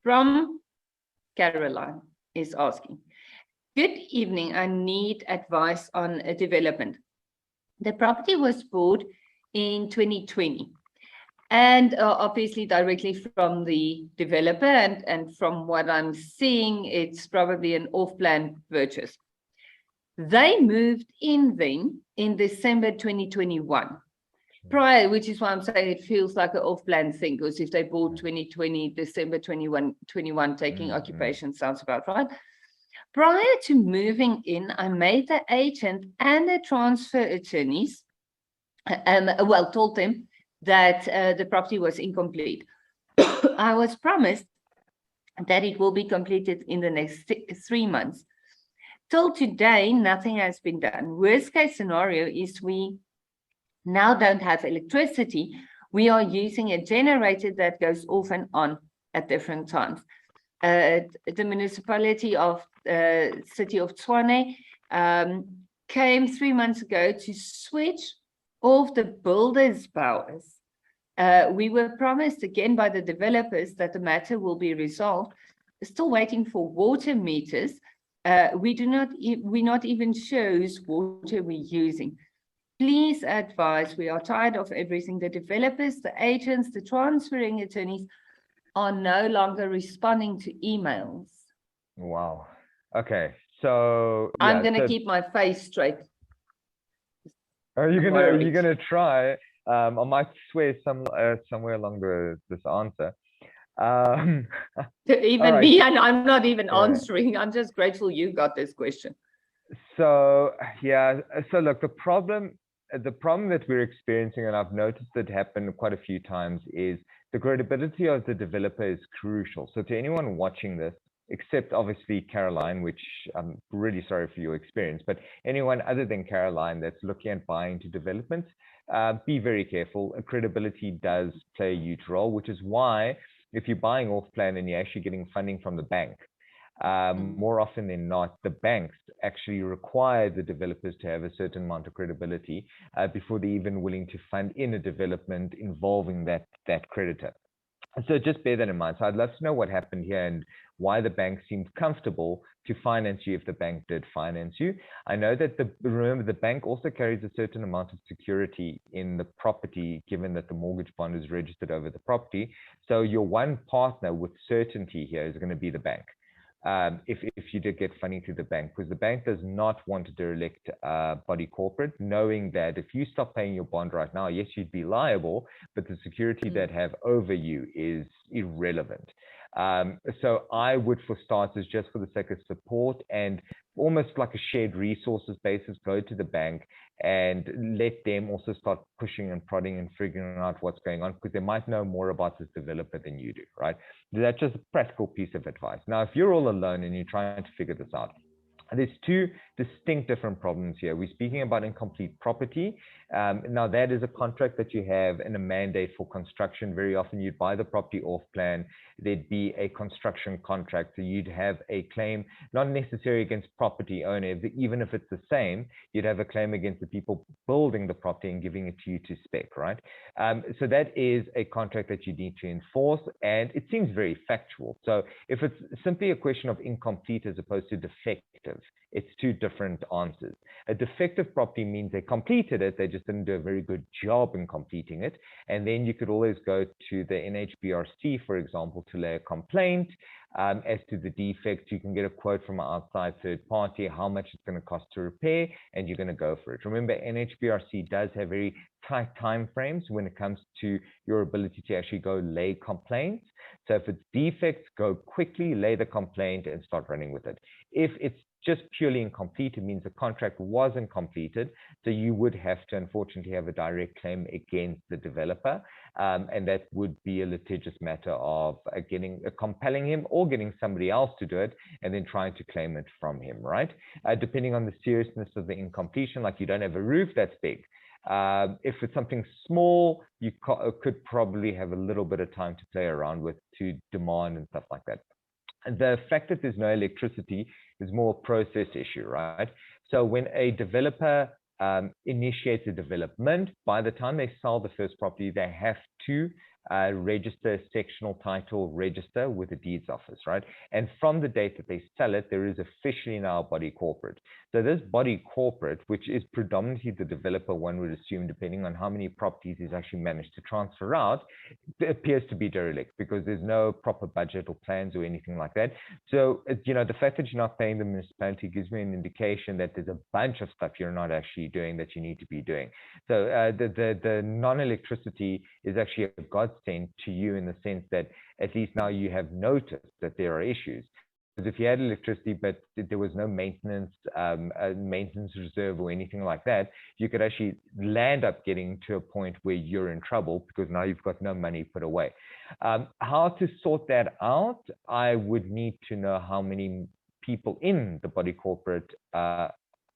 From Caroline is asking, good evening, I need advice on a development. The property was bought in 2020 and obviously directly from the developer, and from what I'm seeing, it's probably an off-plan purchase. They moved in then in December 2021. Prior, which is why I'm saying it feels like an off-plan thing, because if they bought 2020, December 21 taking occupation sounds about right. Prior to moving in, I made the agent and the transfer attorneys, told them that the property was incomplete. I was promised that it will be completed in the next 3 months. Till today, nothing has been done. Worst case scenario is we now don't have electricity. We are using a generator that goes off and on at different times. The municipality of city of Tshwane came 3 months ago to switch off the builders' powers. We were promised again by the developers that the matter will be resolved. Still waiting for water meters. We're not even sure whose water we're using. Please advise, we are tired of everything. The developers, the agents, the transferring attorneys are no longer responding to emails. Wow. Okay. So yeah, I'm gonna keep my face straight. Are you gonna try? I might swear somewhere along this answer. Even me, and I'm not even answering. I'm just grateful you got this question. So yeah. So look, the problem that we're experiencing, and I've noticed it happen quite a few times, is the credibility of the developer is crucial. So to anyone watching this, except obviously Caroline, which I'm really sorry for your experience, but anyone other than Caroline that's looking at buying to developments, be very careful. Credibility does play a huge role, which is why if you're buying off plan and you're actually getting funding from the bank, more often than not, the banks actually require the developers to have a certain amount of credibility before they're even willing to fund in a development involving that creditor. So just bear that in mind. So I'd love to know what happened here and why the bank seemed comfortable to finance you if the bank did finance you. I know that remember, the bank also carries a certain amount of security in the property, given that the mortgage bond is registered over the property. So your one partner with certainty here is going to be the bank. If you did get funding through the bank, because the bank does not want a derelict body corporate, knowing that if you stop paying your bond right now, yes, you'd be liable, but the security that have over you is irrelevant. So I would, for starters, just for the sake of support and almost like a shared resources basis, go to the bank and let them also start pushing and prodding and figuring out what's going on, because they might know more about this developer than you do, right? That's just a practical piece of advice. Now, if you're all alone and you're trying to figure this out, there's two distinct different problems here. We're speaking about incomplete property. Now, that is a contract that you have and a mandate for construction. Very often you'd buy the property off plan. There'd be a construction contract. So you'd have a claim, not necessarily against property owner, even if it's the same, you'd have a claim against the people building the property and giving it to you to spec, right? So that is a contract that you need to enforce, and it seems very factual. So if it's simply a question of incomplete as opposed to defective, it's two different answers. A defective property means they completed it, they just didn't do a very good job in completing it. And then you could always go to the NHBRC, for example, to lay a complaint. As to the defects, you can get a quote from an outside third party, how much it's going to cost to repair, and you're going to go for it. Remember, NHBRC does have very tight time frames when it comes to your ability to actually go lay complaints. So if it's defects, go quickly, lay the complaint, and start running with it. If it's just purely incomplete, it means the contract wasn't completed, so you would have to unfortunately have a direct claim against the developer, and that would be a litigious matter of compelling him or getting somebody else to do it and then trying to claim it from him, right? Depending on the seriousness of the incompletion, like you don't have a roof that's big. If it's something small, you could probably have a little bit of time to play around with to demand and stuff like that. The fact that there's no electricity is more a process issue, right? So when a developer initiates a development, by the time they sell the first property, they have to register sectional title register with the deeds office, right? And from the date that they sell it, there is officially now a body corporate. So this body corporate, which is predominantly the developer, one would assume, depending on how many properties he's actually managed to transfer out, it appears to be derelict because there's no proper budget or plans or anything like that. So, the fact that you're not paying the municipality gives me an indication that there's a bunch of stuff you're not actually doing that you need to be doing. So the non-electricity is actually a godsend to you in the sense that at least now you have noticed that there are issues. Because if you had electricity, but there was no maintenance, maintenance reserve or anything like that, you could actually land up getting to a point where you're in trouble because now you've got no money put away. How to sort that out? I would need to know how many people in the body corporate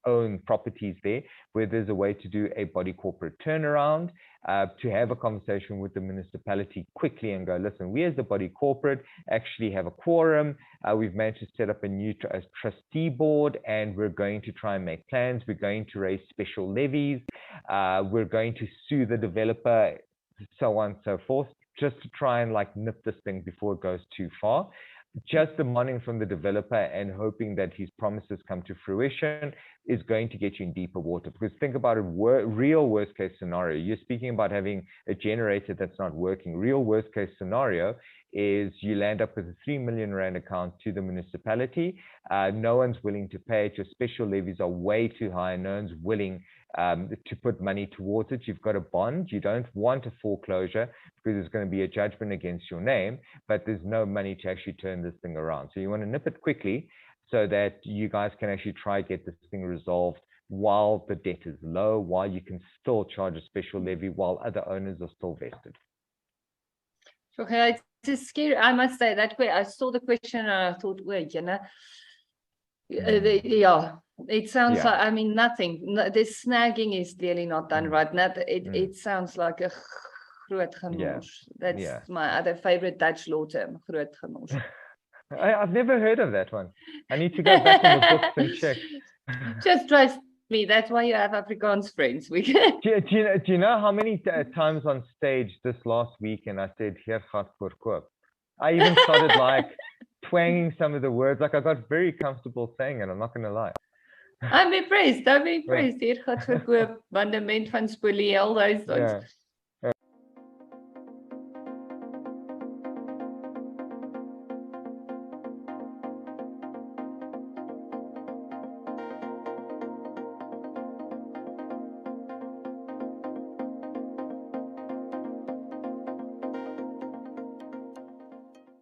own properties there, where there's a way to do a body corporate turnaround, to have a conversation with the municipality quickly and go, listen, we as the body corporate actually have a quorum. We've managed to set up a new trustee board, and we're going to try and make plans. We're going to raise special levies. We're going to sue the developer, so on and so forth, just to try and nip this thing before it goes too far. Just demanding from the developer and hoping that his promises come to fruition is going to get you in deeper water. Because think about a real worst case scenario. You're speaking about having a generator that's not working. Real worst case scenario is you land up with a 3 million rand account to the municipality. No one's willing to pay it. Your special levies are way too high. No one's willing to put money towards it. You've got a bond. You don't want a foreclosure because there's going to be a judgment against your name, but there's no money to actually turn this thing around. So you want to nip it quickly so that you guys can actually try to get this thing resolved while the debt is low, while you can still charge a special levy, while other owners are still vested. Okay, it's scary. I must say that way. I saw the question and I thought, wait, yeah, it sounds like, I mean, nothing. This snagging is clearly not done right. It sounds like a groot gemors. That's my other favorite Dutch law term, groot gemors. I've never heard of that one. I need to go back in the books and check. Just trust me. That's why you have Afrikaans friends. We can. Do you know how many times on stage this last weekend I said, "Hier gaat voorkoop." I even started twanging some of the words. I got very comfortable saying it. I'm not going to lie. I'm impressed. Hier gaat voorkoop, mandement van spolie, all those things.